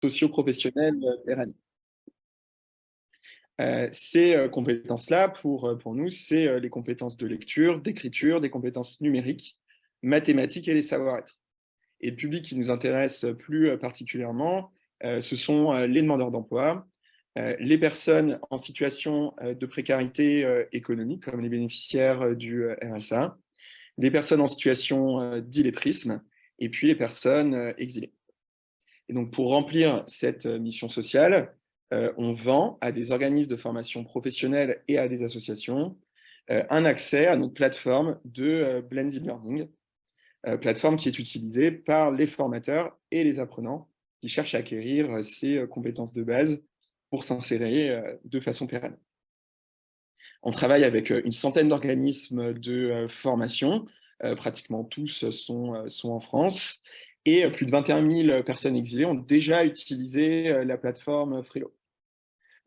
socio-professionnelles pérennes. Ces compétences-là, pour nous, c'est les compétences de lecture, d'écriture, des compétences numériques, mathématiques et les savoir-être. Et le public qui nous intéresse plus particulièrement, ce sont les demandeurs d'emploi, les personnes en situation de précarité économique, comme les bénéficiaires du RSA, les personnes en situation d'illettrisme, et puis les personnes exilées. Et donc, pour remplir cette mission sociale, on vend à des organismes de formation professionnelle et à des associations un accès à notre plateforme de blended learning, plateforme qui est utilisée par les formateurs et les apprenants qui cherchent à acquérir ces compétences de base pour s'insérer de façon pérenne. On travaille avec une centaine d'organismes de formation, pratiquement tous sont en France, et plus de 21 000 personnes exilées ont déjà utilisé la plateforme Frelo.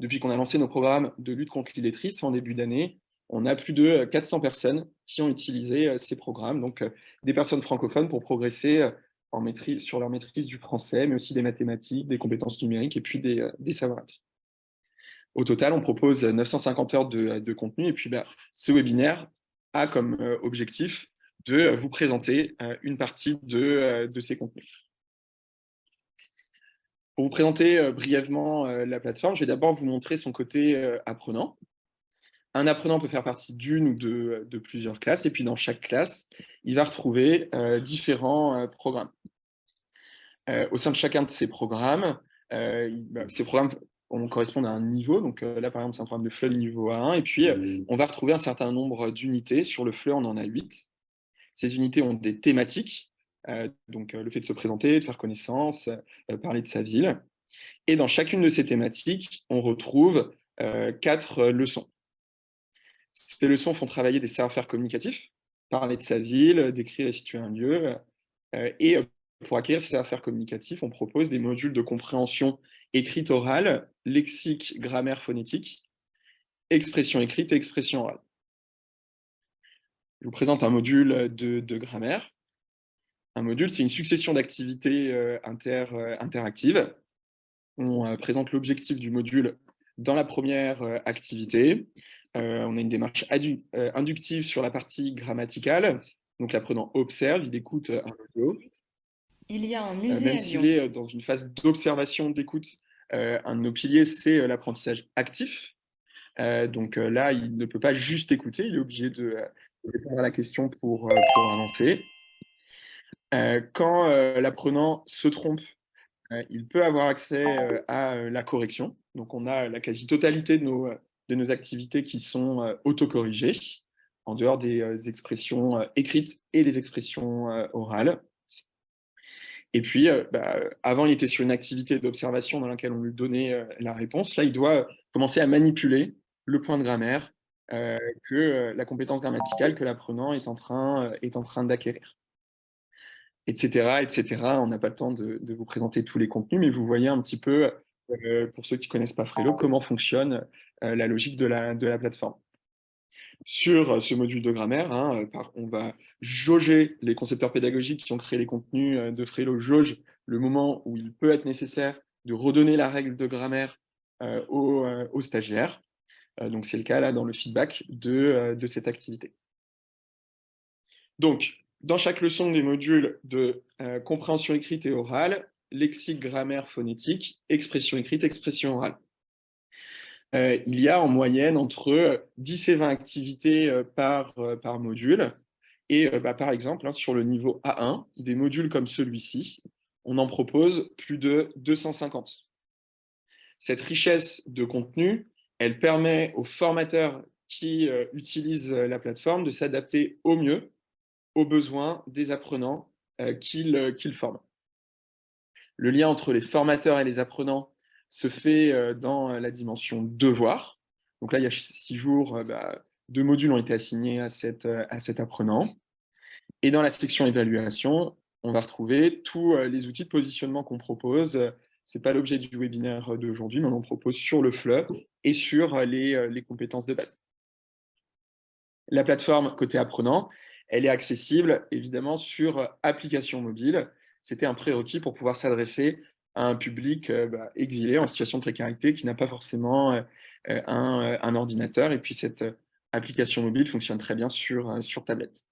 Depuis qu'on a lancé nos programmes de lutte contre l'illettrisme en début d'année, on a plus de 400 personnes qui ont utilisé ces programmes, donc des personnes francophones pour progresser sur leur maîtrise du français, mais aussi des mathématiques, des compétences numériques et puis des savoir-être. Au total, on propose 950 heures de contenu et puis ce webinaire a comme objectif de vous présenter une partie de ces contenus. Pour vous présenter brièvement la plateforme, je vais d'abord vous montrer son côté apprenant. Un apprenant peut faire partie d'une ou de plusieurs classes, et puis dans chaque classe, il va retrouver différents programmes. Au sein de chacun de ces programmes correspondent à un niveau. Donc là, par exemple, c'est un programme de FLE niveau A1, et puis on va retrouver un certain nombre d'unités. Sur le FLE, on en a 8. Ces unités ont des thématiques, donc le fait de se présenter, de faire connaissance, parler de sa ville. Et dans chacune de ces thématiques, on retrouve 4 leçons. Ces leçons font travailler des savoir-faire communicatifs, parler de sa ville, décrire et situer un lieu. Et pour acquérir ces savoir-faire communicatifs, on propose des modules de compréhension écrite orale, lexique, grammaire phonétique, expression écrite et expression orale. Je vous présente un module de grammaire. Un module, c'est une succession d'activités interactives. On présente l'objectif du module dans la première activité. On a une démarche inductive sur la partie grammaticale. Donc l'apprenant observe, il écoute un audio. Il y a un musée Même à s'il Lyon. est dans une phase d'observation, d'écoute, un de nos piliers, c'est l'apprentissage actif. Donc là, il ne peut pas juste écouter, il est obligé de répondre à la question pour avancer. Quand l'apprenant se trompe, il peut avoir accès à la correction. Donc, on a la quasi-totalité de nos activités qui sont autocorrigées, en dehors des expressions écrites et des expressions orales. Et puis, avant, il était sur une activité d'observation dans laquelle on lui donnait la réponse. Là, il doit commencer à manipuler le point de grammaire, la compétence grammaticale que l'apprenant est en train d'acquérir, etc., etc. On n'a pas le temps de vous présenter tous les contenus, mais vous voyez un petit peu, pour ceux qui ne connaissent pas Frelo, comment fonctionne la logique de la plateforme. Sur ce module de grammaire, hein, on va jauger, les concepteurs pédagogiques qui ont créé les contenus de Frelo jaugent le moment où il peut être nécessaire de redonner la règle de grammaire aux stagiaires. Donc c'est le cas là dans le feedback de cette activité. Donc, dans chaque leçon des modules de compréhension écrite et orale, lexique, grammaire, phonétique, expression écrite, expression orale. Il y a en moyenne entre 10 et 20 activités par module. Et par exemple, hein, sur le niveau A1, des modules comme celui-ci, on en propose plus de 250. Cette richesse de contenu, elle permet aux formateurs qui utilisent la plateforme de s'adapter au mieux aux besoins des apprenants qu'ils forment. Le lien entre les formateurs et les apprenants se fait dans la dimension devoir. Donc là, il y a 6 jours, 2 modules ont été assignés à cet apprenant. Et dans la section évaluation, on va retrouver tous les outils de positionnement qu'on propose. Ce n'est pas l'objet du webinaire d'aujourd'hui, mais on en propose sur le FLE et sur les compétences de base. La plateforme côté apprenant, elle est accessible évidemment sur application mobile. C'était un prérequis pour pouvoir s'adresser à un public exilé, en situation de précarité, qui n'a pas forcément un ordinateur. Et puis cette application mobile fonctionne très bien sur tablette.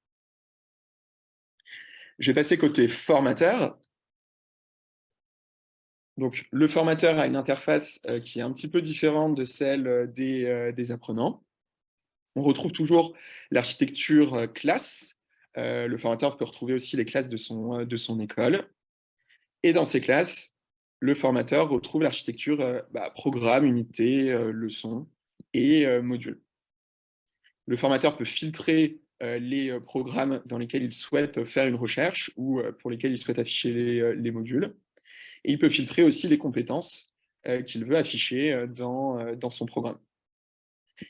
Je vais passer côté formateur. Donc, le formateur a une interface qui est un petit peu différente de celle des apprenants. On retrouve toujours l'architecture classe. Le formateur peut retrouver aussi les classes de son école. Et dans ces classes, le formateur retrouve l'architecture programme, unité, leçon et module. Le formateur peut filtrer les programmes dans lesquels il souhaite faire une recherche ou pour lesquels il souhaite afficher les modules. Et il peut filtrer aussi les compétences qu'il veut afficher dans son programme.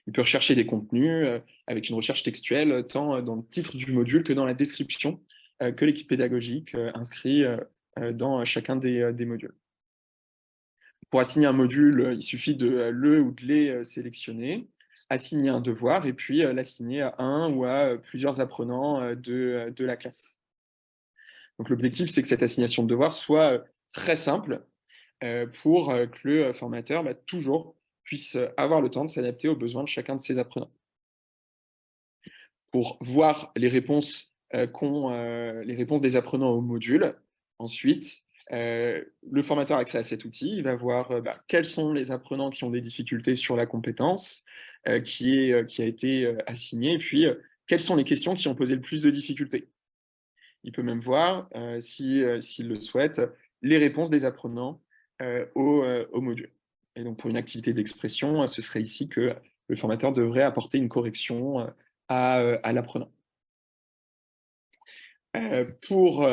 Il peut rechercher des contenus avec une recherche textuelle, tant dans le titre du module que dans la description que l'équipe pédagogique inscrit dans chacun des modules. Pour assigner un module, il suffit de le ou de les sélectionner, assigner un devoir et puis l'assigner à un ou à plusieurs apprenants de la classe. Donc l'objectif, c'est que cette assignation de devoir soit très simple pour que le formateur toujours puisse avoir le temps de s'adapter aux besoins de chacun de ses apprenants. Pour voir les réponses des apprenants au module, ensuite, le formateur a accès à cet outil. Il va voir quels sont les apprenants qui ont des difficultés sur la compétence qui a été assignée, et puis quelles sont les questions qui ont posé le plus de difficultés. Il peut même voir, s'il le souhaite, les réponses des apprenants au module. Et donc, pour une activité d'expression, ce serait ici que le formateur devrait apporter une correction à l'apprenant. Pour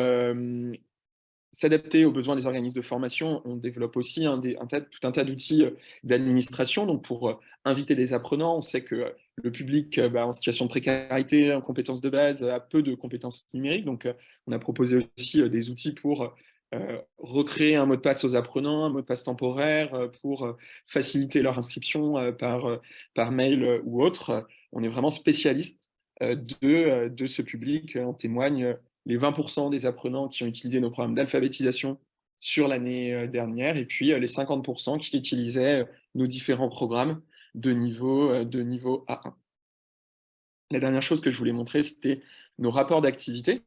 s'adapter aux besoins des organismes de formation, on développe aussi tout un tas d'outils d'administration. Donc, pour inviter des apprenants, on sait que le public en situation de précarité, en compétences de base, a peu de compétences numériques. Donc, on a proposé aussi des outils pour recréer un mot de passe aux apprenants, un mot de passe temporaire, pour faciliter leur inscription par mail ou autre. On est vraiment spécialiste de ce public. En témoignent les 20% des apprenants qui ont utilisé nos programmes d'alphabétisation sur l'année dernière, et puis les 50% qui utilisaient nos différents programmes de niveau A1. La dernière chose que je voulais montrer, c'était nos rapports d'activité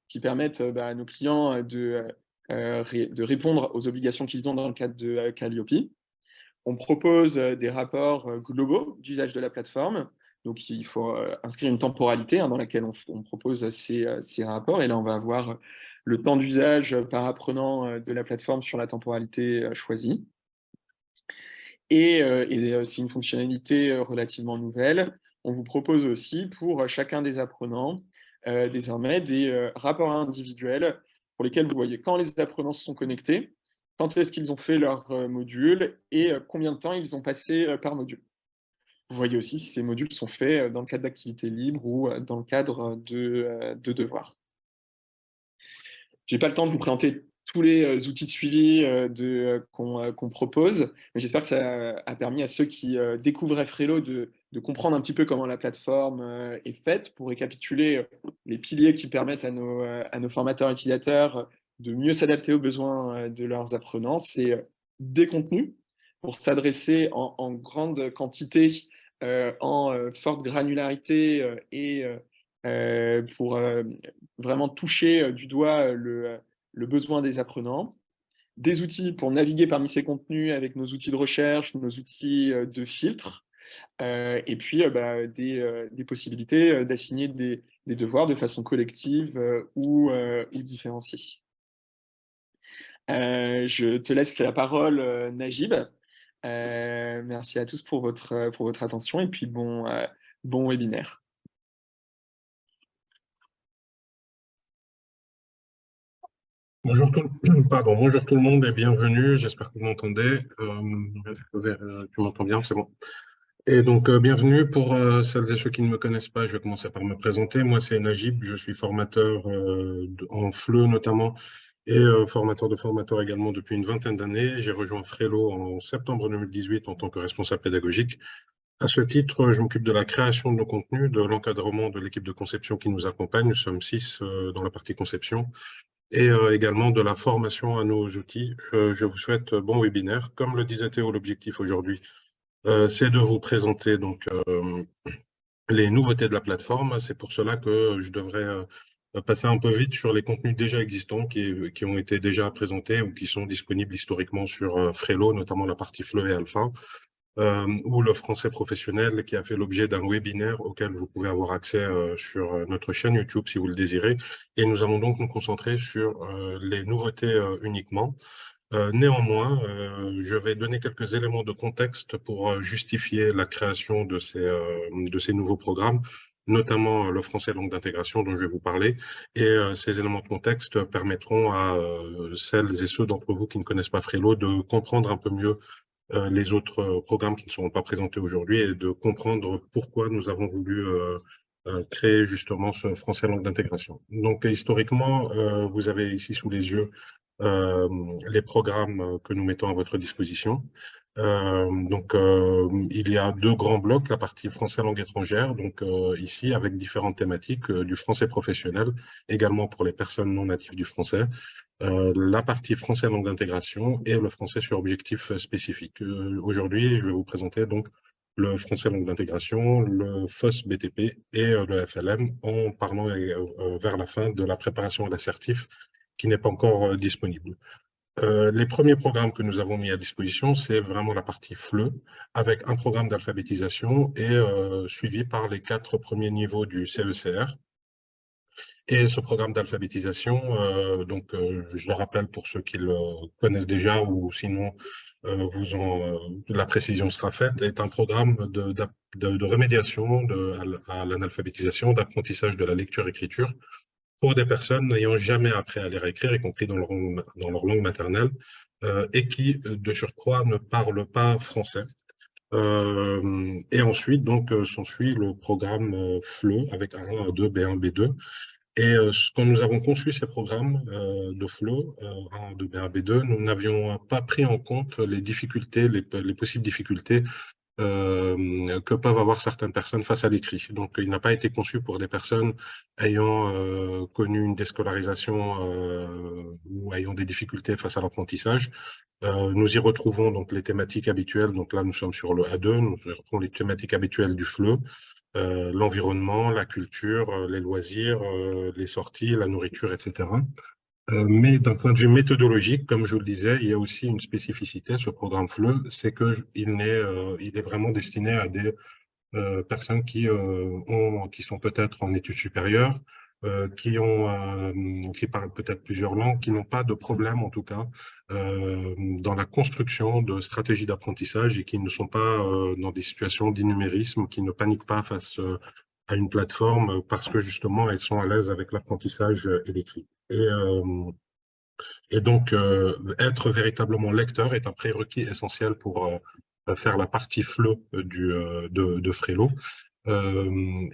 qui permettent à nos clients de répondre aux obligations qu'ils ont dans le cadre de Calliope. On propose des rapports globaux d'usage de la plateforme. Donc, il faut inscrire une temporalité dans laquelle on propose ces rapports. Et là, on va avoir le temps d'usage par apprenant de la plateforme sur la temporalité choisie. Et c'est une fonctionnalité relativement nouvelle. On vous propose aussi pour chacun des apprenants désormais des rapports individuels pour lesquels vous voyez quand les apprenants se sont connectés, quand est-ce qu'ils ont fait leur module et combien de temps ils ont passé par module. Vous voyez aussi si ces modules sont faits dans le cadre d'activités libres ou dans le cadre de devoirs. Je n'ai pas le temps de vous présenter tous les outils de suivi qu'on propose, mais j'espère que ça a permis à ceux qui découvraient Frelo de comprendre un petit peu comment la plateforme est faite. Pour récapituler les piliers qui permettent à nos formateurs utilisateurs de mieux s'adapter aux besoins de leurs apprenants, c'est des contenus pour s'adresser en grande quantité, en forte granularité et pour vraiment toucher du doigt le besoin des apprenants. Des outils pour naviguer parmi ces contenus avec nos outils de recherche, nos outils de filtre, et puis des possibilités d'assigner des devoirs de façon collective ou différenciée. Je te laisse la parole, Najib. Merci à tous pour votre attention et puis bon webinaire. Bonjour bonjour tout le monde et bienvenue. J'espère que vous m'entendez. Tu m'entends bien, c'est bon. Et donc, bienvenue pour celles et ceux qui ne me connaissent pas. Je vais commencer par me présenter. Moi, c'est Najib. Je suis formateur en FLE notamment et formateur de formateurs également depuis une vingtaine d'années. J'ai rejoint Frelo en septembre 2018 en tant que responsable pédagogique. À ce titre, je m'occupe de la création de nos contenus, de l'encadrement de l'équipe de conception qui nous accompagne. Nous sommes 6 dans la partie conception. et également de la formation à nos outils. Je vous souhaite bon webinaire. Comme le disait Théo, l'objectif aujourd'hui, c'est de vous présenter donc les nouveautés de la plateforme. C'est pour cela que je devrais passer un peu vite sur les contenus déjà existants qui ont été déjà présentés ou qui sont disponibles historiquement sur Frelo, notamment la partie FLE et Alpha, ou le français professionnel qui a fait l'objet d'un webinaire auquel vous pouvez avoir accès sur notre chaîne YouTube si vous le désirez. Et nous allons donc nous concentrer sur les nouveautés uniquement. Néanmoins, je vais donner quelques éléments de contexte pour justifier la création de ces nouveaux programmes, notamment le français langue d'intégration dont je vais vous parler. Et ces éléments de contexte permettront à celles et ceux d'entre vous qui ne connaissent pas Frelo de comprendre un peu mieux les autres programmes qui ne seront pas présentés aujourd'hui et de comprendre pourquoi nous avons voulu créer justement ce français langue d'intégration. Donc historiquement, vous avez ici sous les yeux les programmes que nous mettons à votre disposition. Il y a deux grands blocs, la partie français langue étrangère, donc ici avec différentes thématiques, du français professionnel, également pour les personnes non natives du français, la partie français langue d'intégration et le français sur objectif spécifique. Aujourd'hui, je vais vous présenter donc le français langue d'intégration, le FOS BTP et le FLM en parlant vers la fin de la préparation à l'assertif qui n'est pas encore disponible. Les premiers programmes que nous avons mis à disposition, c'est vraiment la partie FLE, avec un programme d'alphabétisation et suivi par les 4 premiers niveaux du CECR. Et ce programme d'alphabétisation, je le rappelle pour ceux qui le connaissent déjà ou sinon la précision sera faite, est un programme de remédiation à l'analphabétisation, d'apprentissage de la lecture-écriture pour des personnes n'ayant jamais appris à lire et écrire, y compris dans leur langue maternelle, et qui, de surcroît, ne parlent pas français. Et ensuite, donc, s'ensuit le programme FLE avec A1, A2, B1, B2. Et quand nous avons conçu ces programmes de FLE, A1, A2, B1, B2, nous n'avions pas pris en compte les difficultés, les possibles difficultés que peuvent avoir certaines personnes face à l'écrit. Donc, il n'a pas été conçu pour des personnes ayant connu une déscolarisation ou ayant des difficultés face à l'apprentissage. Nous y retrouvons donc les thématiques habituelles. Donc là, nous sommes sur le A2. Nous y retrouvons les thématiques habituelles du FLE, l'environnement, la culture, les loisirs, les sorties, la nourriture, etc. Mais d'un point de vue méthodologique, comme je le disais, il y a aussi une spécificité, ce programme FLE, c'est qu'il est vraiment destiné à des personnes qui sont peut-être en études supérieures, qui parlent peut-être plusieurs langues, qui n'ont pas de problème en tout cas dans la construction de stratégies d'apprentissage et qui ne sont pas dans des situations d'innumérisme, qui ne paniquent pas face à une plateforme parce que justement elles sont à l'aise avec l'apprentissage et l'écrit. Et donc, être véritablement lecteur est un prérequis essentiel pour faire la partie FLE de Frelo.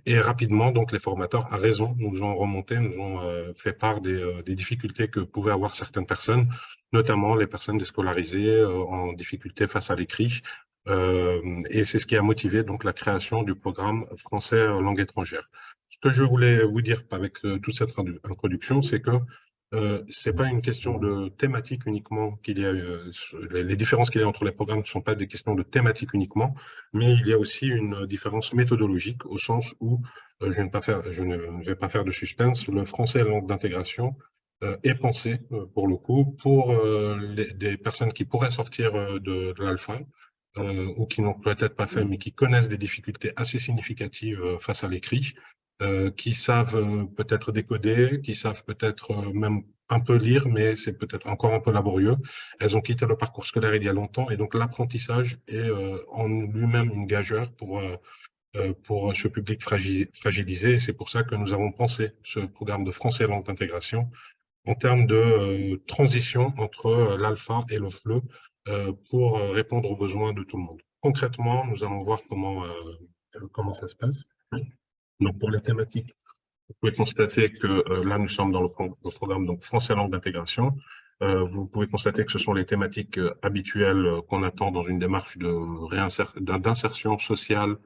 Et rapidement, donc, les formateurs, à raison, nous ont remonté, nous ont fait part des difficultés que pouvaient avoir certaines personnes, notamment les personnes déscolarisées en difficulté face à l'écrit. Et c'est ce qui a motivé donc la création du programme français langue étrangère. Ce que je voulais vous dire avec toute cette introduction, c'est que c'est pas une question de thématique uniquement qu'il y a, les différences qu'il y a entre les programmes ne sont pas des questions de thématique uniquement, mais il y a aussi une différence méthodologique au sens où je ne vais pas faire de suspense, le français langue d'intégration est pensé pour le coup pour des personnes qui pourraient sortir de l'alpha ou qui n'ont peut-être pas fait mais qui connaissent des difficultés assez significatives face à l'écrit. Qui savent peut-être décoder, qui savent peut-être même un peu lire, mais c'est peut-être encore un peu laborieux. Elles ont quitté le parcours scolaire il y a longtemps et donc l'apprentissage est en lui-même une gageure pour ce public fragilisé. Et c'est pour ça que nous avons pensé ce programme de français langue d'intégration en termes de transition entre l'alpha et le FLE pour répondre aux besoins de tout le monde. Concrètement, nous allons voir comment ça se passe. Donc, pour les thématiques, vous pouvez constater que là, nous sommes dans le programme donc, français langue d'intégration. Vous pouvez constater que ce sont les thématiques habituelles qu'on attend dans une démarche d'insertion sociale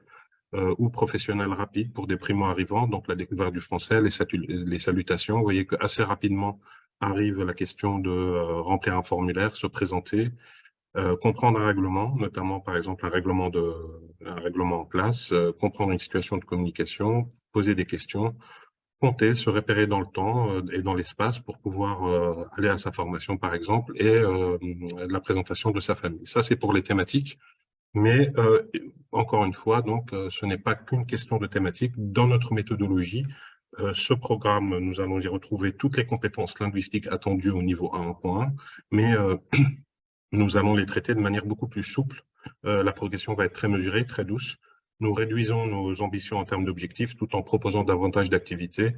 ou professionnelle rapide pour des primo-arrivants. Donc, la découverte du français, les salutations. Vous voyez que assez rapidement, arrive la question de remplir un formulaire, se présenter, comprendre un règlement, notamment par exemple un règlement en place, comprendre une situation de communication, poser des questions, compter, se repérer dans le temps et dans l'espace pour pouvoir aller à sa formation par exemple et la présentation de sa famille. Ça c'est pour les thématiques, mais encore une fois, donc ce n'est pas qu'une question de thématique. Dans notre méthodologie, ce programme, nous allons y retrouver toutes les compétences linguistiques attendues au niveau 1.1, mais nous allons les traiter de manière beaucoup plus souple. La progression va être très mesurée, très douce. Nous réduisons nos ambitions en termes d'objectifs tout en proposant davantage d'activités.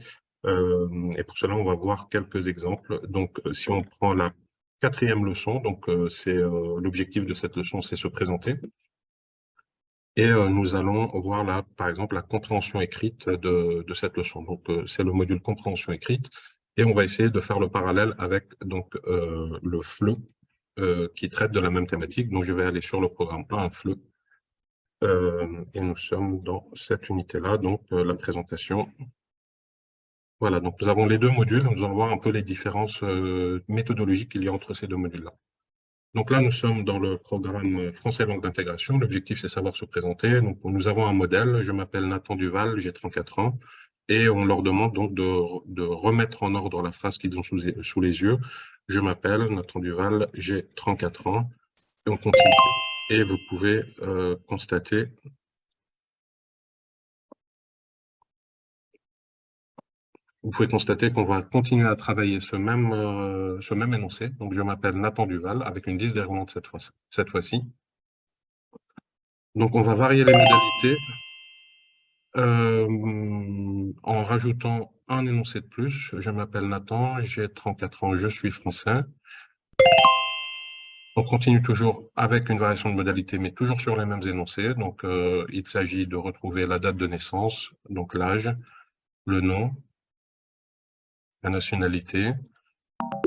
Et pour cela, on va voir quelques exemples. Donc, si on prend la 4e leçon, donc l'objectif de cette leçon, c'est se présenter. Et nous allons voir là, par exemple, la compréhension écrite de cette leçon. Donc, c'est le module compréhension écrite. Et on va essayer de faire le parallèle avec donc, le FLE, qui traite de la même thématique. Donc, je vais aller sur le programme 1, FLE. Et nous sommes dans cette unité-là, donc la présentation. Voilà, donc nous avons les deux modules. Nous allons voir un peu les différences méthodologiques qu'il y a entre ces deux modules-là. Donc là, nous sommes dans le programme français langue d'intégration. L'objectif, c'est savoir se présenter. Donc, nous avons un modèle. Je m'appelle Nathan Duval, j'ai 34 ans. Et on leur demande donc de remettre en ordre la phrase qu'ils ont sous les yeux. Je m'appelle Nathan Duval, j'ai 34 ans. Et on continue. Et vous pouvez constater qu'on va continuer à travailler ce même énoncé. Donc, je m'appelle Nathan Duval avec une liste déroulante cette fois-ci. Donc, on va varier les modalités en rajoutant un énoncé de plus. Je m'appelle Nathan, j'ai 34 ans, je suis français. On continue toujours avec une variation de modalité, mais toujours sur les mêmes énoncés. Donc, il s'agit de retrouver la date de naissance, donc l'âge, le nom, la nationalité.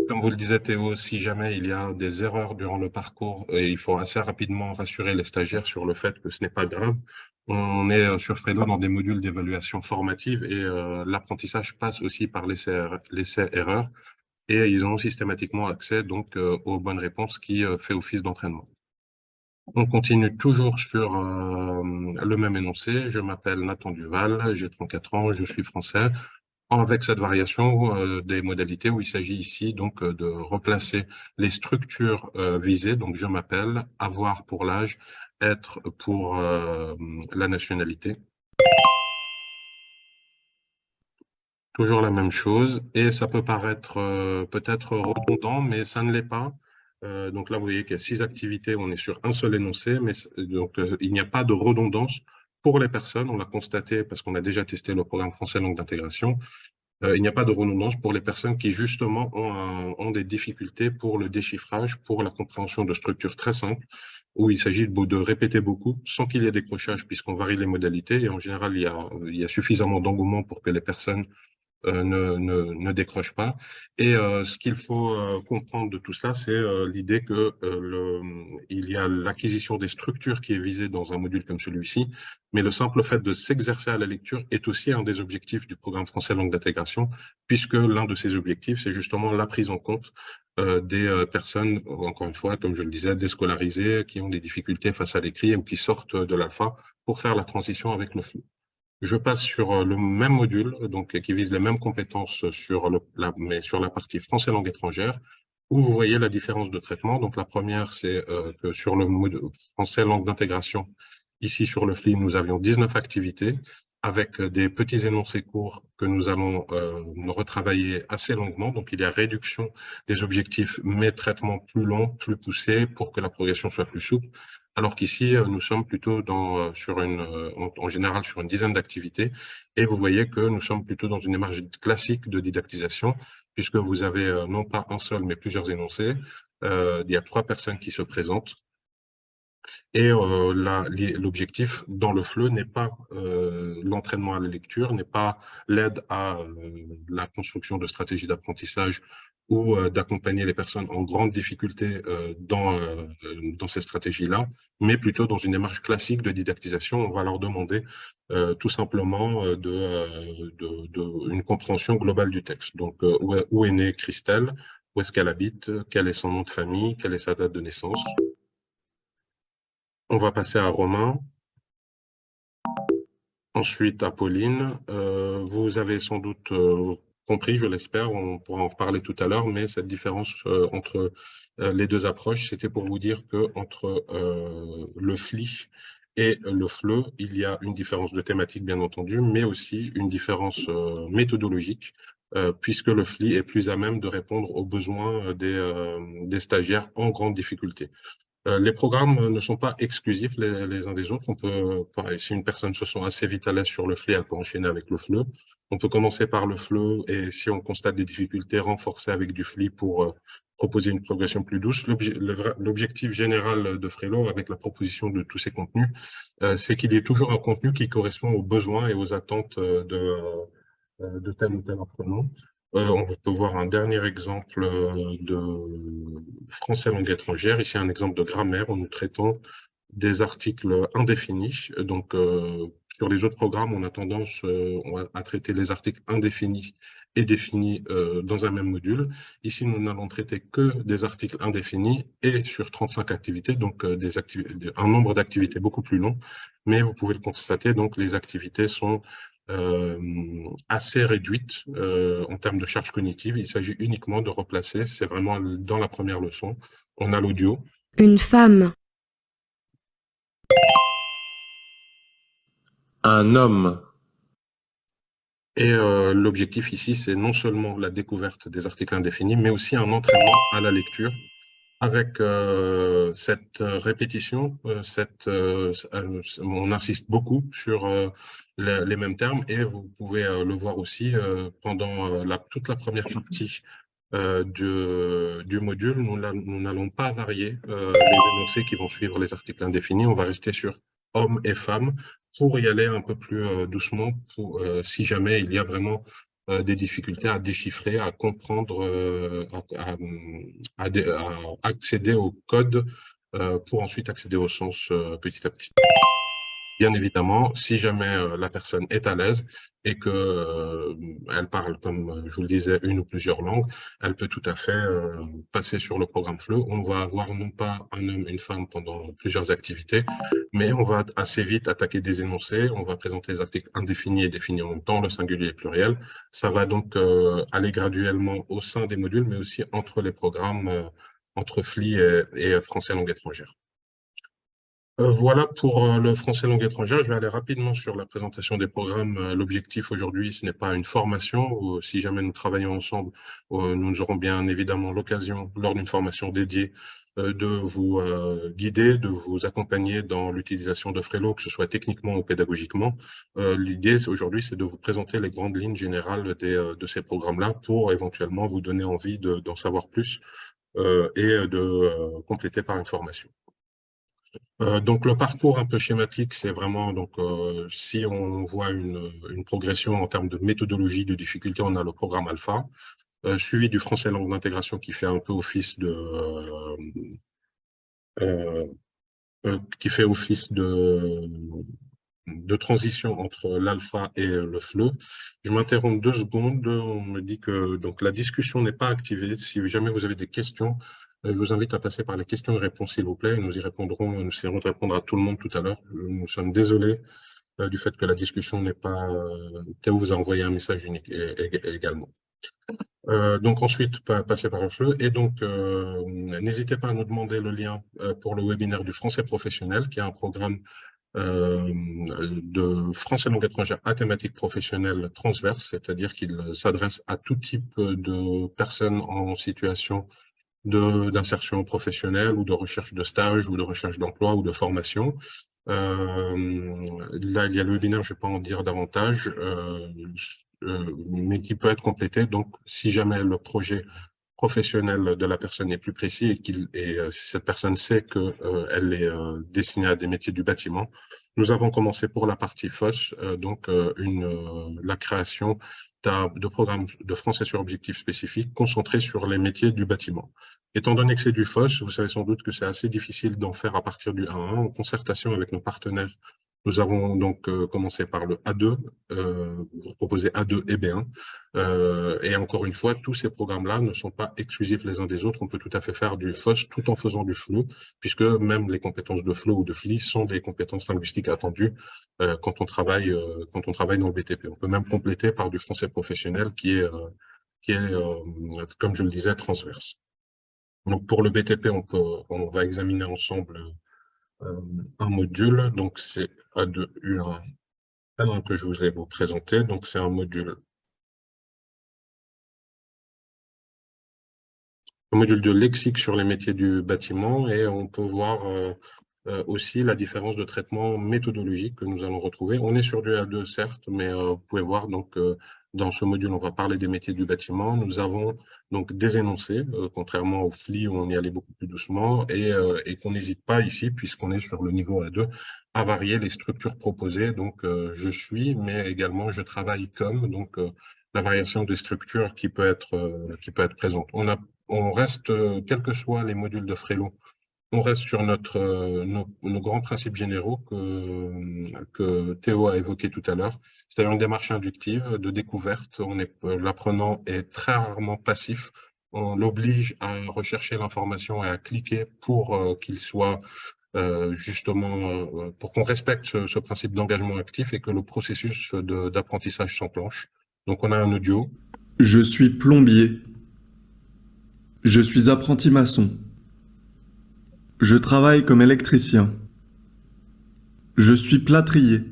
Comme vous le disiez Théo, si jamais il y a des erreurs durant le parcours, il faut assez rapidement rassurer les stagiaires sur le fait que ce n'est pas grave. On est sur Fredo dans des modules d'évaluation formative et l'apprentissage passe aussi par l'essai-erreur et ils ont systématiquement accès donc aux bonnes réponses qui fait office d'entraînement. On continue toujours sur le même énoncé. Je m'appelle Nathan Duval, j'ai 34 ans, je suis français. Avec cette variation des modalités où il s'agit ici donc de replacer les structures visées. Donc, je m'appelle, avoir pour l'âge, être pour la nationalité. Toujours la même chose. Et ça peut paraître peut-être redondant, mais ça ne l'est pas. Donc là, vous voyez qu'il y a 6 activités, on est sur un seul énoncé, mais donc il n'y a pas de redondance pour les personnes. On l'a constaté parce qu'on a déjà testé le programme français langue d'intégration. Il n'y a pas de redondance pour les personnes qui, justement, ont des difficultés pour le déchiffrage, pour la compréhension de structures très simples, où il s'agit de répéter beaucoup sans qu'il y ait décrochage, puisqu'on varie les modalités. Et en général, il y a suffisamment d'engouement pour que les personnes ne décroche pas. Et ce qu'il faut comprendre de tout cela, c'est l'idée que il y a l'acquisition des structures qui est visée dans un module comme celui-ci, mais le simple fait de s'exercer à la lecture est aussi un des objectifs du programme français langue d'intégration, puisque l'un de ces objectifs, c'est justement la prise en compte des personnes, encore une fois, comme je le disais, déscolarisées, qui ont des difficultés face à l'écrit ou qui sortent de l'alpha pour faire la transition avec le flou. Je passe sur le même module, donc qui vise les mêmes compétences mais sur la partie français langue étrangère, où vous voyez la différence de traitement. Donc la première, c'est que sur le module français langue d'intégration, ici sur le FLI, nous avions 19 activités avec des petits énoncés courts que nous allons retravailler assez longuement. Donc il y a réduction des objectifs, mais traitement plus long, plus poussé pour que la progression soit plus souple. Alors qu'ici, nous sommes plutôt en général sur une dizaine d'activités et vous voyez que nous sommes plutôt dans une démarche classique de didactisation puisque vous avez non pas un seul mais plusieurs énoncés. Il y a 3 personnes qui se présentent et l'objectif dans le FLE n'est pas l'entraînement à la lecture, n'est pas l'aide à la construction de stratégies d'apprentissage ou d'accompagner les personnes en grande difficulté dans ces stratégies-là, mais plutôt dans une démarche classique de didactisation. On va leur demander tout simplement une compréhension globale du texte. Donc, où est née Christelle, où est-ce qu'elle habite, quel est son nom de famille, quelle est sa date de naissance. On va passer à Romain. Ensuite, à Pauline. Vous avez sans doute compris, je l'espère, on pourra en reparler tout à l'heure, mais cette différence entre les deux approches, c'était pour vous dire que entre le FLI et le FLE, il y a une différence de thématique, bien entendu, mais aussi une différence méthodologique, puisque le FLI est plus à même de répondre aux besoins des stagiaires en grande difficulté. Les programmes ne sont pas exclusifs les uns des autres. On peut, si une personne se sent assez vite à l'aise sur le FLE, elle peut enchaîner avec le FLE. On peut commencer par le FLE et si on constate des difficultés, renforcer avec du FLI pour proposer une progression plus douce. L'objectif général de Frelo, avec la proposition de tous ces contenus, c'est qu'il y ait toujours un contenu qui correspond aux besoins et aux attentes de tel ou tel apprenant. On peut voir un dernier exemple de français langue étrangère. Ici, un exemple de grammaire où nous traitons des articles indéfinis. Donc, sur les autres programmes, on a tendance à traiter les articles indéfinis et définis dans un même module. Ici, nous n'allons traiter que des articles indéfinis et sur 35 activités, donc un nombre d'activités beaucoup plus long. Mais vous pouvez le constater, donc les activités sont assez réduite en termes de charge cognitive. Il s'agit uniquement de replacer, c'est vraiment dans la première leçon, on a l'audio. Une femme. Un homme. Et l'objectif ici, c'est non seulement la découverte des articles indéfinis, mais aussi un entraînement à la lecture avec cette répétition, on insiste beaucoup sur les mêmes termes et vous pouvez le voir aussi pendant toute la première partie du module. Nous n'allons pas varier les énoncés qui vont suivre les articles indéfinis. On va rester sur hommes et femmes pour y aller un peu plus doucement, si jamais il y a vraiment des difficultés à déchiffrer, à comprendre, à accéder au code pour ensuite accéder au sens petit à petit. Bien évidemment, si jamais la personne est à l'aise et que elle parle, comme je vous le disais, une ou plusieurs langues, elle peut tout à fait passer sur le programme FLE. On va avoir non pas un homme, une femme pendant plusieurs activités, mais on va assez vite attaquer des énoncés. On va présenter les articles indéfinis et définis en même temps, le singulier et le pluriel. Ça va donc aller graduellement au sein des modules, mais aussi entre les programmes, entre FLI et français langue étrangère. Voilà pour le français langue étrangère. Je vais aller rapidement sur la présentation des programmes. L'objectif aujourd'hui, ce n'est pas une formation. Si jamais nous travaillons ensemble, nous aurons bien évidemment l'occasion, lors d'une formation dédiée, de vous guider, de vous accompagner dans l'utilisation de Frelo, que ce soit techniquement ou pédagogiquement. L'idée aujourd'hui, c'est de vous présenter les grandes lignes générales de ces programmes-là pour éventuellement vous donner envie d'en savoir plus et de compléter par une formation. Donc le parcours un peu schématique, c'est vraiment donc si on voit une progression en termes de méthodologie, de difficulté, on a le programme alpha, suivi du français langue d'intégration qui fait un peu office de transition entre l'alpha et le FLE. Je m'interromps 2 secondes. On me dit que donc la discussion n'est pas activée. Si jamais vous avez des questions, je vous invite à passer par les questions et réponses, s'il vous plaît. Nous y répondrons. Nous essaierons de répondre à tout le monde tout à l'heure. Nous sommes désolés du fait que la discussion n'est pas... Théo vous a envoyé un message unique également. Donc ensuite, passer par le FLE. Et donc, n'hésitez pas à nous demander le lien pour le webinaire du français professionnel, qui est un programme de français langue étrangère à thématique professionnelle transverse, c'est-à-dire qu'il s'adresse à tout type de personnes en situation d'insertion professionnelle ou de recherche de stage ou de recherche d'emploi ou de formation. Là, il y a le webinaire, je ne vais pas en dire davantage, mais qui peut être complété. Donc, si jamais le projet professionnel de la personne est plus précis et si cette personne sait qu'elle est destinée à des métiers du bâtiment, Nous avons commencé pour la partie FOSS, la création de programmes de français sur objectifs spécifiques concentrés sur les métiers du bâtiment. Étant donné que c'est du FOSS, vous savez sans doute que c'est assez difficile d'en faire à partir du 1.1. En concertation avec nos partenaires, nous avons donc commencé par le A2, pour proposer A2 et B1. Et encore une fois, tous ces programmes-là ne sont pas exclusifs les uns des autres. On peut tout à fait faire du FOSS tout en faisant du FLO, puisque même les compétences de FLO ou de FLI sont des compétences linguistiques attendues quand on travaille dans le BTP. On peut même compléter par du français professionnel qui est comme je le disais, transverse. Donc pour le BTP, on va examiner ensemble un module. Donc c'est A2U1 que je voudrais vous présenter. Donc c'est un module de lexique sur les métiers du bâtiment, et on peut voir aussi la différence de traitement méthodologique que nous allons retrouver. On est sur du A2 certes, mais vous pouvez voir donc dans ce module, on va parler des métiers du bâtiment. Nous avons donc des énoncés, contrairement au FLI où on y allait beaucoup plus doucement, et qu'on n'hésite pas ici, puisqu'on est sur le niveau A2, à varier les structures proposées. Donc je suis, mais également je travaille comme, donc la variation des structures qui peut être présente. On reste, quels que soient les modules de Frello, on reste sur nos grands principes généraux que Théo a évoqués tout à l'heure, c'est-à-dire une démarche inductive de découverte. L'apprenant est très rarement passif. On l'oblige à rechercher l'information et à cliquer pour qu'il soit justement, pour qu'on respecte ce principe d'engagement actif et que le processus d'apprentissage s'enclenche. Donc on a un audio. Je suis plombier. Je suis apprenti maçon. Je travaille comme électricien. Je suis plâtrier.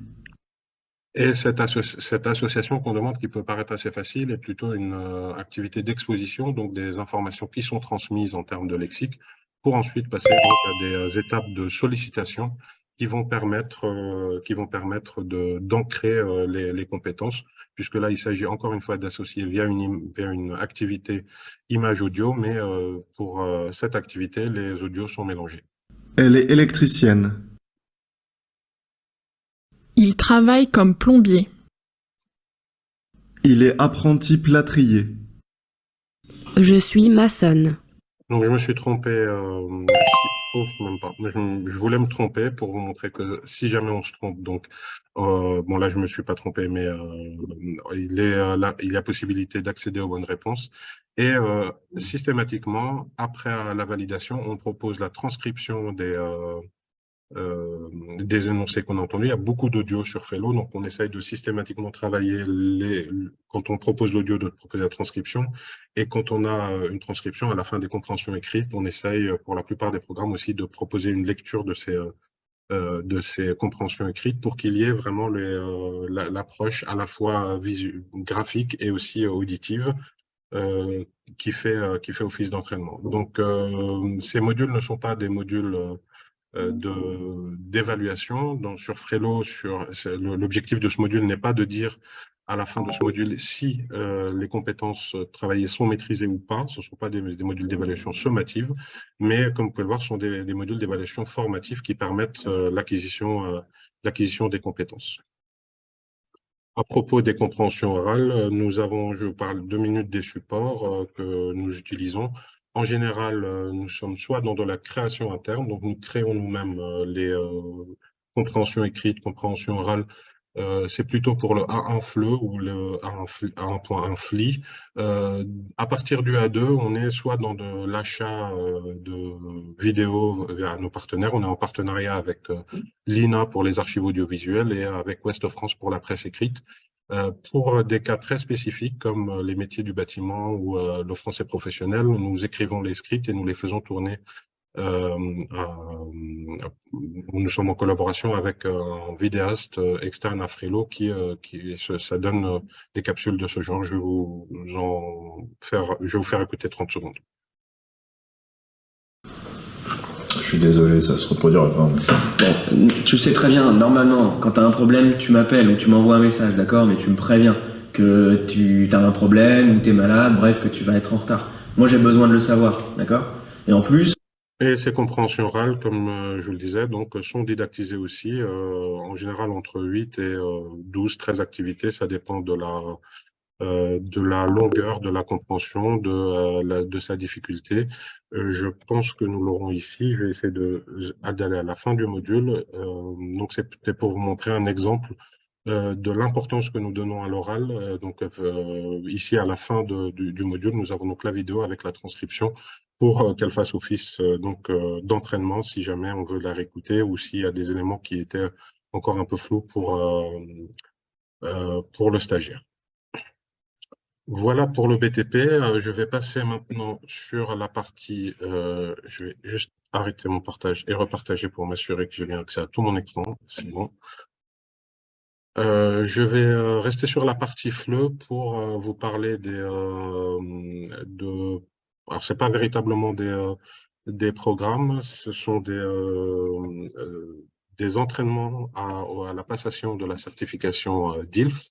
Et cette association qu'on demande, qui peut paraître assez facile, est plutôt une activité d'exposition, donc des informations qui sont transmises en termes de lexique, pour ensuite passer donc à des étapes de sollicitation qui vont permettre d'ancrer les compétences, puisque là, il s'agit encore une fois d'associer via une activité image-audio, mais pour cette activité, les audios sont mélangés. Elle est électricienne. Il travaille comme plombier. Il est apprenti plâtrier. Je suis maçonne. Donc je me suis trompé, même pas. Je voulais me tromper pour vous montrer que si jamais on se trompe, donc bon là je me suis pas trompé, mais il y a possibilité d'accéder aux bonnes réponses. Et systématiquement, après la validation, on propose la transcription des énoncés qu'on a entendus. Il y a beaucoup d'audio sur Fellow, donc on essaye de systématiquement travailler quand on propose l'audio, de proposer la transcription, et quand on a une transcription à la fin des compréhensions écrites, on essaye pour la plupart des programmes aussi de proposer une lecture de ces compréhensions écrites pour qu'il y ait vraiment l'approche à la fois graphique et aussi auditive qui fait office d'entraînement. Donc ces modules ne sont pas des modules d'évaluation. Sur Frello, l'objectif de ce module n'est pas de dire à la fin de ce module si les compétences travaillées sont maîtrisées ou pas. Ce ne sont pas des modules d'évaluation sommative, mais comme vous pouvez le voir, ce sont des modules d'évaluation formative qui permettent l'acquisition des compétences. À propos des compréhensions orales, je parle 2 minutes des supports que nous utilisons. En général, nous sommes soit dans de la création interne, donc nous créons nous-mêmes les compréhensions écrites, compréhensions orales. C'est plutôt pour le A1 FLE ou le A1.1 FLI. À partir du A2, on est soit dans de l'achat de vidéos à nos partenaires. On est en partenariat avec l'INA pour les archives audiovisuelles et avec Ouest France pour la presse écrite. Pour des cas très spécifiques comme les métiers du bâtiment ou le français professionnel, nous écrivons les scripts et nous les faisons tourner. Nous sommes en collaboration avec un vidéaste externe à Frello ça donne des capsules de ce genre. Je vais vous faire écouter 30 secondes. Je suis désolé, ça se reproduira pas. Bon, tu sais très bien, normalement, quand t'as un problème, tu m'appelles ou tu m'envoies un message, d'accord? Mais tu me préviens que tu as un problème ou t'es malade, bref, que tu vas être en retard. Moi, j'ai besoin de le savoir, d'accord? Et en plus... Et ces compréhensions orales, comme je vous le disais, donc, sont didactisées aussi, en général entre 8 et 12, 13 activités. Ça dépend de la longueur de la compréhension, de sa difficulté. Je pense que nous l'aurons ici. Je vais essayer d'aller à la fin du module. Donc, c'était pour vous montrer un exemple de l'importance que nous donnons à l'oral. Ici, à la fin du module, nous avons donc la vidéo avec la transcription pour qu'elle fasse office d'entraînement si jamais on veut la réécouter ou s'il y a des éléments qui étaient encore un peu flous pour le stagiaire. Voilà pour le BTP. Je vais passer maintenant sur la partie. Je vais juste arrêter mon partage et repartager pour m'assurer que j'ai bien accès à tout mon écran. C'est bon. Je vais rester sur la partie FLE pour vous parler alors c'est pas véritablement des programmes, ce sont des entraînements à la passation de la certification DILF.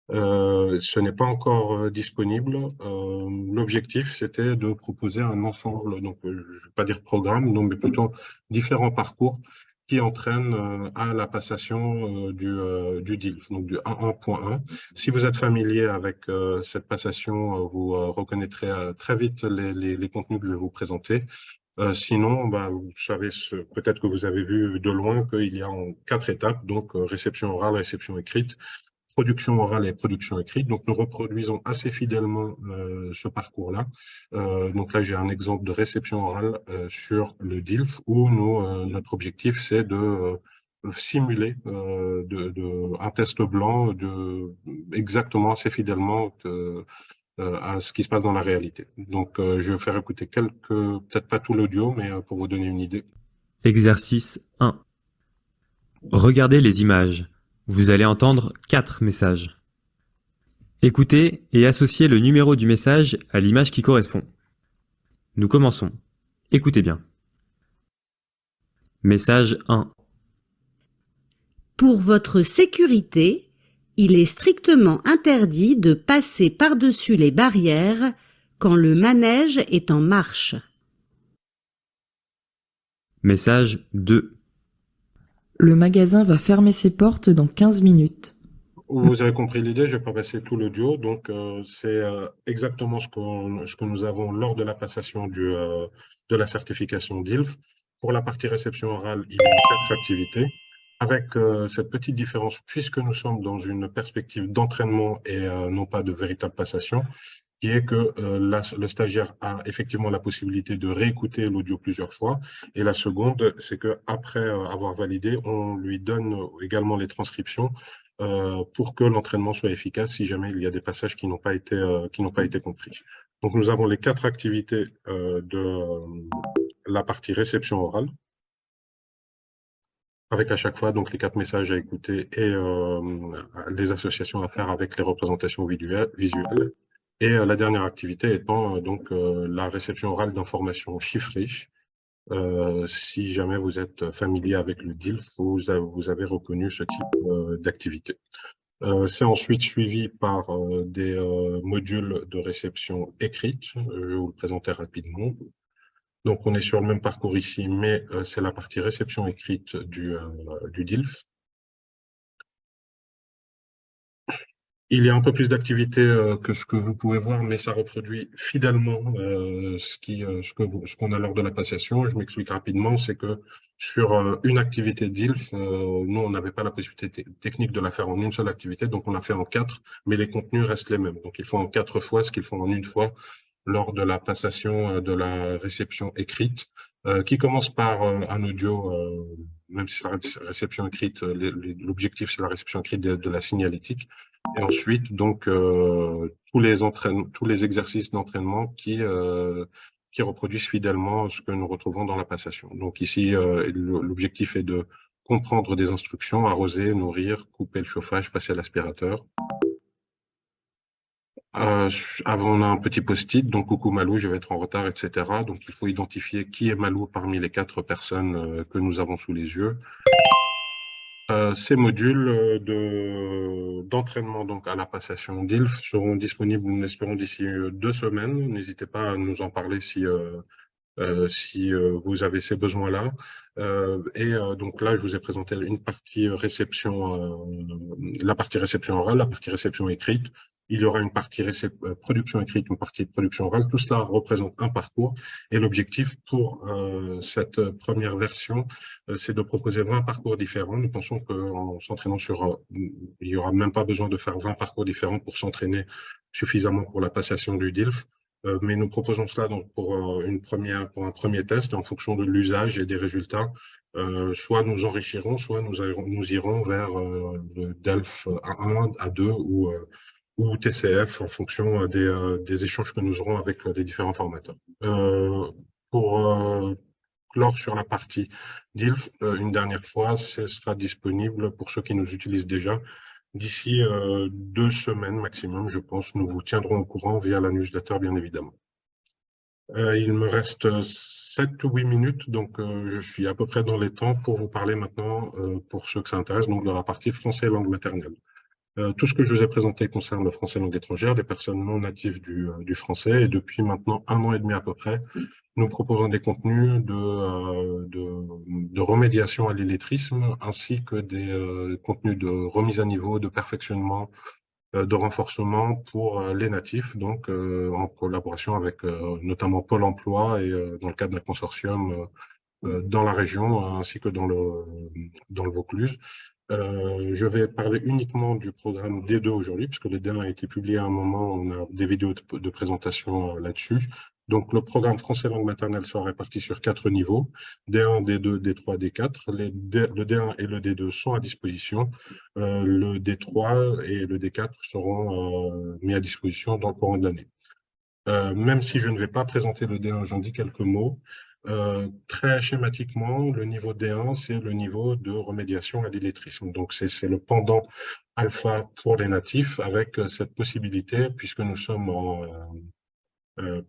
Ce n'est pas encore disponible. L'objectif, c'était de proposer un ensemble, donc je ne vais pas dire programme, non, mais plutôt différents parcours qui entraînent à la passation du DILF, donc du 1.1. Si vous êtes familier avec cette passation, vous reconnaîtrez très vite les contenus que je vais vous présenter. Sinon, vous savez, peut-être que vous avez vu de loin qu'il y a en 4 étapes, donc réception orale, réception écrite, production orale et production écrite. Donc, nous reproduisons assez fidèlement ce parcours-là. Donc là, j'ai un exemple de réception orale sur le DILF où notre objectif, c'est de simuler un test blanc exactement assez fidèlement à ce qui se passe dans la réalité. Donc, je vais faire écouter peut-être pas tout l'audio, mais pour vous donner une idée. Exercice 1. Regardez les images. Vous allez entendre 4 messages. Écoutez et associez le numéro du message à l'image qui correspond. Nous commençons. Écoutez bien. Message 1. Pour votre sécurité, il est strictement interdit de passer par-dessus les barrières quand le manège est en marche. Message 2. Le magasin va fermer ses portes dans 15 minutes. Vous avez compris l'idée, je ne vais pas passer tout l'audio. Donc, c'est exactement ce que nous avons lors de la passation de la certification DILF. Pour la partie réception orale, il y a 4 activités. Avec cette petite différence, puisque nous sommes dans une perspective d'entraînement et non pas de véritable passation, qui est que le stagiaire a effectivement la possibilité de réécouter l'audio plusieurs fois. Et la seconde, c'est qu'après avoir validé, on lui donne également les transcriptions pour que l'entraînement soit efficace si jamais il y a des passages qui n'ont pas été compris. Donc, nous avons les 4 activités de la partie réception orale, avec à chaque fois donc les 4 messages à écouter et les associations à faire avec les représentations visuelles. Et la dernière activité étant la réception orale d'informations chiffrées. Si jamais vous êtes familier avec le DILF, vous avez reconnu ce type d'activité. C'est ensuite suivi par des modules de réception écrite. Je vais vous le présenter rapidement. Donc, on est sur le même parcours ici, mais c'est la partie réception écrite du DILF. Il y a un peu plus d'activité que ce que vous pouvez voir, mais ça reproduit fidèlement ce qu'on a lors de la passation. Je m'explique rapidement, c'est que sur une activité DILF, nous, on n'avait pas la possibilité technique de la faire en une seule activité, donc on l'a fait en 4, mais les contenus restent les mêmes. Donc, ils font en 4 fois ce qu'ils font en une fois lors de la passation de la réception écrite, qui commence par un audio, même si la réception écrite, l'objectif, c'est la réception écrite de la signalétique. Et ensuite, donc, tous les exercices d'entraînement qui reproduisent fidèlement ce que nous retrouvons dans la passation. Donc ici, l'objectif est de comprendre des instructions, arroser, nourrir, couper le chauffage, passer à l'aspirateur. Avant, on a un petit post-it, donc coucou Malou, je vais être en retard, etc. Donc il faut identifier qui est Malou parmi les 4 personnes que nous avons sous les yeux. Ces modules d'entraînement donc à la passation DILF seront disponibles, nous l'espérons, d'ici 2 semaines. N'hésitez pas à nous en parler si si vous avez ces besoins-là. Donc là, je vous ai présenté une partie réception, la partie réception orale, la partie réception écrite. Il y aura une partie production écrite, une partie production orale. Tout cela représente un parcours. Et l'objectif pour cette première version, c'est de proposer 20 parcours différents. Nous pensons qu'en s'entraînant il n'y aura même pas besoin de faire 20 parcours différents pour s'entraîner suffisamment pour la passation du DILF. Mais nous proposons cela donc pour un premier test en fonction de l'usage et des résultats. Soit nous enrichirons, soit nous irons vers le DELF A1, A2 ou TCF en fonction des échanges que nous aurons avec les différents formateurs. Pour clore sur la partie DILF, une dernière fois, ce sera disponible pour ceux qui nous utilisent déjà. D'ici 2 semaines maximum, je pense, nous vous tiendrons au courant via la newsletter, bien évidemment. Il me reste 7 ou 8 minutes, donc je suis à peu près dans les temps pour vous parler maintenant, pour ceux que ça intéresse, donc de la partie français langue maternelle. Tout ce que je vous ai présenté concerne le français langue étrangère, des personnes non natives du français, et depuis maintenant 1 an et demi à peu près, nous proposons des contenus de remédiation à l'illettrisme, ainsi que des contenus de remise à niveau, de perfectionnement, de renforcement pour les natifs, donc en collaboration avec notamment Pôle emploi et dans le cadre d'un consortium dans la région, ainsi que dans le Vaucluse. Je vais parler uniquement du programme D2 aujourd'hui, puisque le D1 a été publié à un moment, on a des vidéos de présentation là-dessus. Donc, le programme français langue maternelle sera réparti sur 4 niveaux, D1, D2, D3, D4. Le D1 et le D2 sont à disposition. Le D3 et le D4 seront mis à disposition dans le courant de l'année. Même si je ne vais pas présenter le D1, j'en dis quelques mots. Très schématiquement, le niveau D1, c'est le niveau de remédiation à l'illettrisme. Donc, c'est le pendant alpha pour les natifs, avec cette possibilité, puisque nous sommes en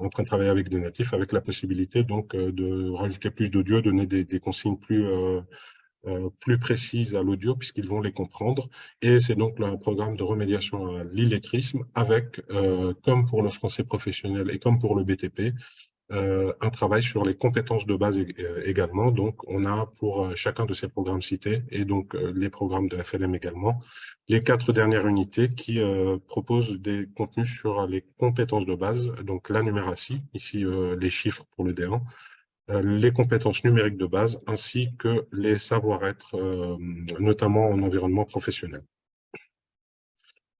train de travailler avec des natifs, avec la possibilité donc de rajouter plus d'audio, donner des consignes plus précises à l'audio, puisqu'ils vont les comprendre. Et c'est donc un programme de remédiation à l'illettrisme avec, comme pour le français professionnel et comme pour le BTP, un travail sur les compétences de base également. Donc, on a pour chacun de ces programmes cités, et donc les programmes de FLM également, les 4 dernières unités qui proposent des contenus sur les compétences de base, donc la numératie, ici les chiffres pour le D1, les compétences numériques de base, ainsi que les savoir-être, notamment en environnement professionnel.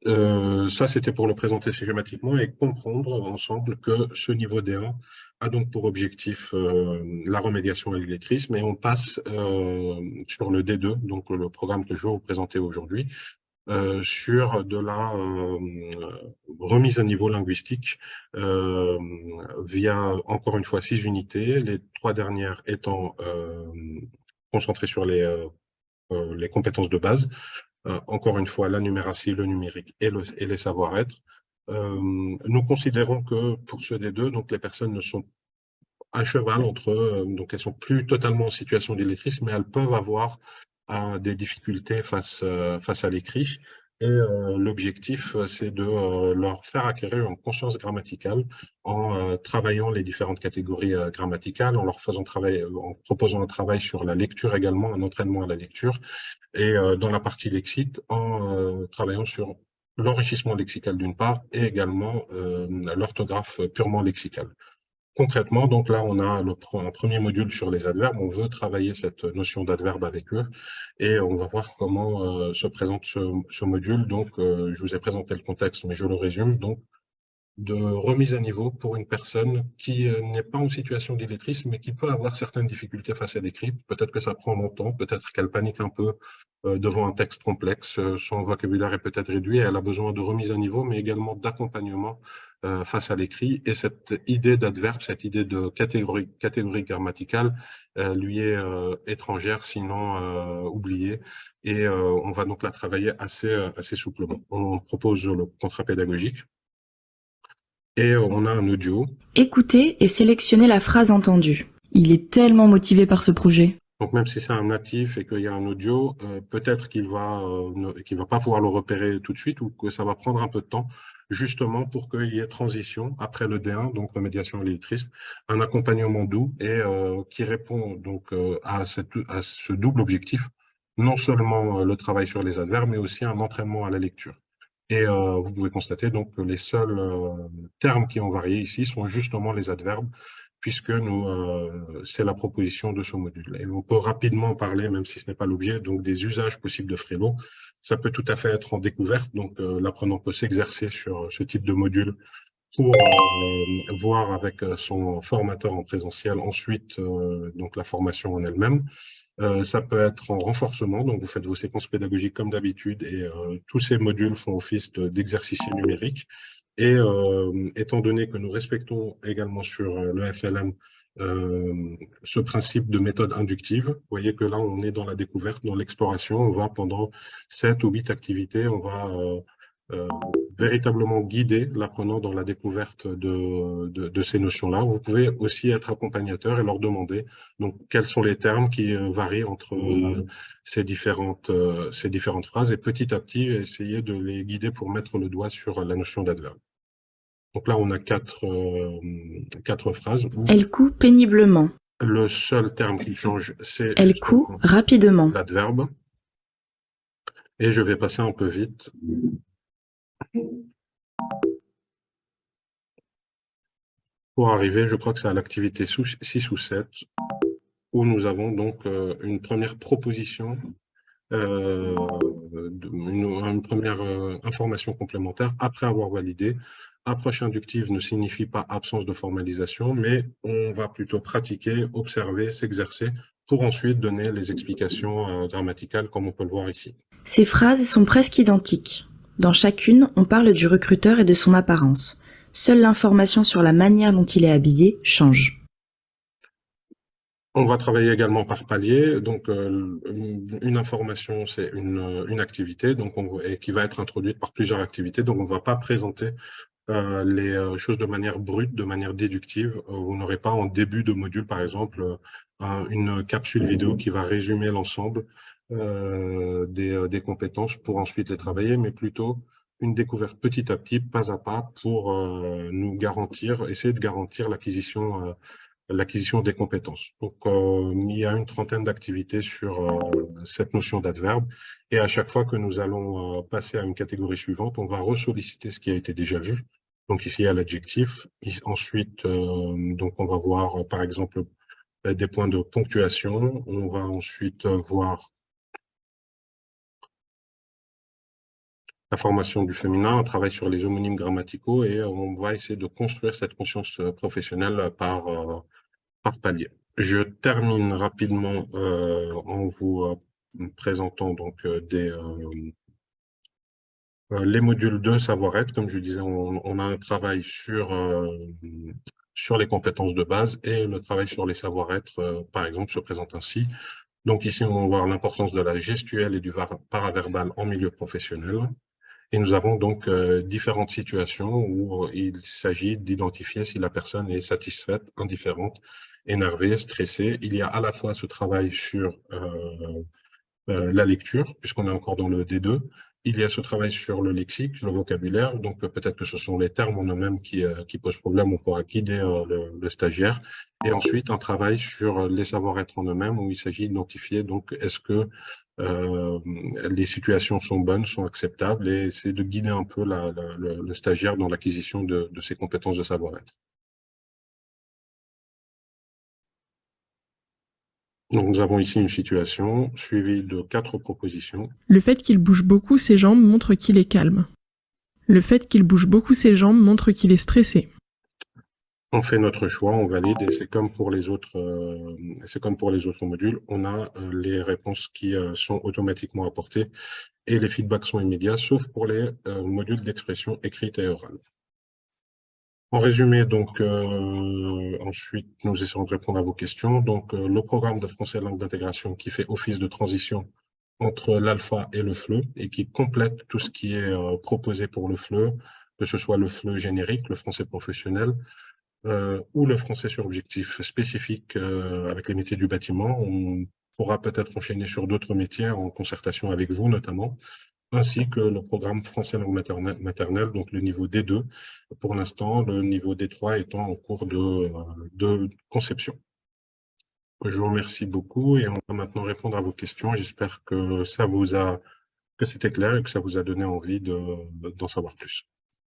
Ça, c'était pour le présenter schématiquement et comprendre ensemble que ce niveau D1 a donc pour objectif la remédiation à l'illettrisme, et on passe sur le D2, donc le programme que je vais vous présenter aujourd'hui, sur de la remise à niveau linguistique via, encore une fois, 6 unités, les 3 dernières étant concentrées sur les compétences de base. Encore une fois, la numératie, le numérique et les savoir-être. Nous considérons que pour ce D2, donc les personnes ne sont à cheval entre donc elles sont plus totalement en situation d'illettrisme, mais elles peuvent avoir des difficultés face à l'écrit. Et l'objectif, c'est de leur faire acquérir une conscience grammaticale en travaillant les différentes catégories grammaticales, en leur faisant travailler, en proposant un travail sur la lecture également, un entraînement à la lecture, et dans la partie lexique, en travaillant sur l'enrichissement lexical d'une part, et également l'orthographe purement lexicale. Concrètement, donc là, on a un premier module sur les adverbes. On veut travailler cette notion d'adverbe avec eux, et on va voir comment se présente ce module. Donc, je vous ai présenté le contexte, mais je le résume. Donc, de remise à niveau pour une personne qui n'est pas en situation d'illettrisme, mais qui peut avoir certaines difficultés face à l'écrit. Peut-être que ça prend longtemps, peut-être qu'elle panique un peu devant un texte complexe, son vocabulaire est peut-être réduit, elle a besoin de remise à niveau, mais également d'accompagnement face à l'écrit. Et cette idée d'adverbe, cette idée de catégorie grammaticale lui est étrangère, sinon oubliée. Et on va donc la travailler assez souplement. On propose le contrat pédagogique. Et on a un audio. Écoutez et sélectionnez la phrase entendue. Il est tellement motivé par ce projet. Donc même si c'est un natif et qu'il y a un audio, peut-être qu'il va pas pouvoir le repérer tout de suite, ou que ça va prendre un peu de temps. justement pour qu'il y ait transition après le D1, donc remédiation à l'illettrisme, un accompagnement doux et qui répond donc à ce double objectif, non seulement le travail sur les adverbes, mais aussi un entraînement à la lecture. Et vous pouvez constater donc que les seuls termes qui ont varié ici sont justement les adverbes, puisque c'est la proposition de ce module. Et on peut rapidement parler, même si ce n'est pas l'objet, donc des usages possibles de Frello. Ça peut tout à fait être en découverte, donc l'apprenant peut s'exercer sur ce type de module pour voir avec son formateur en présentiel ensuite donc la formation en elle-même. Ça peut être en renforcement, donc vous faites vos séquences pédagogiques comme d'habitude et tous ces modules font office d'exercice numérique. Et étant donné que nous respectons également sur le FLM ce principe de méthode inductive, vous voyez que là on est dans la découverte, dans l'exploration, on va pendant 7 ou 8 activités, on va véritablement guider l'apprenant dans la découverte de ces notions-là. Vous pouvez aussi être accompagnateur et leur demander donc quels sont les termes qui varient entre ces différentes phrases et petit à petit essayer de les guider pour mettre le doigt sur la notion d'adverbe. Donc là, on a quatre phrases. Elle coud péniblement. Le seul terme qui change, c'est Elle coud rapidement. L'adverbe. Et je vais passer un peu vite. Pour arriver, je crois que c'est à l'activité 6 ou 7, où nous avons donc une première proposition, une première information complémentaire après avoir validé. Approche inductive ne signifie pas absence de formalisation, mais on va plutôt pratiquer, observer, s'exercer pour ensuite donner les explications grammaticales comme on peut le voir ici. Ces phrases sont presque identiques. Dans chacune, on parle du recruteur et de son apparence. Seule l'information sur la manière dont il est habillé change. On va travailler également par palier. Donc, une information, c'est une activité donc et qui va être introduite par plusieurs activités. Donc, on ne va pas présenter les choses de manière brute, de manière déductive. Vous n'aurez pas en début de module, par exemple, une capsule vidéo qui va résumer l'ensemble des compétences pour ensuite les travailler, mais plutôt une découverte petit à petit, pas à pas, pour nous garantir, essayer de garantir l'acquisition des compétences. Donc, il y a une trentaine d'activités sur cette notion d'adverbe, et à chaque fois que nous allons passer à une catégorie suivante, on va ressolliciter ce qui a été déjà vu. Donc ici, il y a l'adjectif. Ensuite, donc on va voir, par exemple, des points de ponctuation. On va ensuite voir la formation du féminin, un travail sur les homonymes grammaticaux, et on va essayer de construire cette conscience professionnelle par palier. Je termine rapidement en vous présentant donc les modules de savoir-être. Comme je disais, on a un travail sur les compétences de base, et le travail sur les savoir-être, par exemple, se présente ainsi. Donc ici, on va voir l'importance de la gestuelle et du paraverbal en milieu professionnel. Et nous avons donc différentes situations où il s'agit d'identifier si la personne est satisfaite, indifférente, énervée, stressée. Il y a à la fois ce travail sur la lecture, puisqu'on est encore dans le D2. Il y a ce travail sur le lexique, le vocabulaire. Donc peut-être que ce sont les termes en eux-mêmes qui posent problème. On pourra guider le stagiaire. Et ensuite, un travail sur les savoir-être en eux-mêmes, où il s'agit d'identifier donc est-ce que les situations sont bonnes, sont acceptables, et c'est de guider un peu le stagiaire dans l'acquisition de ses compétences de savoir-être. Donc nous avons ici une situation suivie de 4 propositions. Le fait qu'il bouge beaucoup ses jambes montre qu'il est calme. Le fait qu'il bouge beaucoup ses jambes montre qu'il est stressé. On fait notre choix, on valide, et c'est comme pour les autres modules, on a les réponses qui sont automatiquement apportées et les feedbacks sont immédiats, sauf pour les modules d'expression écrite et orale. En résumé, donc, ensuite, nous essaierons de répondre à vos questions. Donc, le programme de français langue d'intégration qui fait office de transition entre l'alpha et le FLE et qui complète tout ce qui est proposé pour le FLE, que ce soit le FLE générique, le français professionnel, ou le français sur objectif spécifique avec les métiers du bâtiment. On pourra peut-être enchaîner sur d'autres métiers en concertation avec vous notamment. ainsi que le programme français langue maternelle, donc le niveau D2, pour l'instant, le niveau D3 étant en cours de conception. Je vous remercie beaucoup et on va maintenant répondre à vos questions. J'espère que c'était clair et que ça vous a donné envie d'en savoir plus.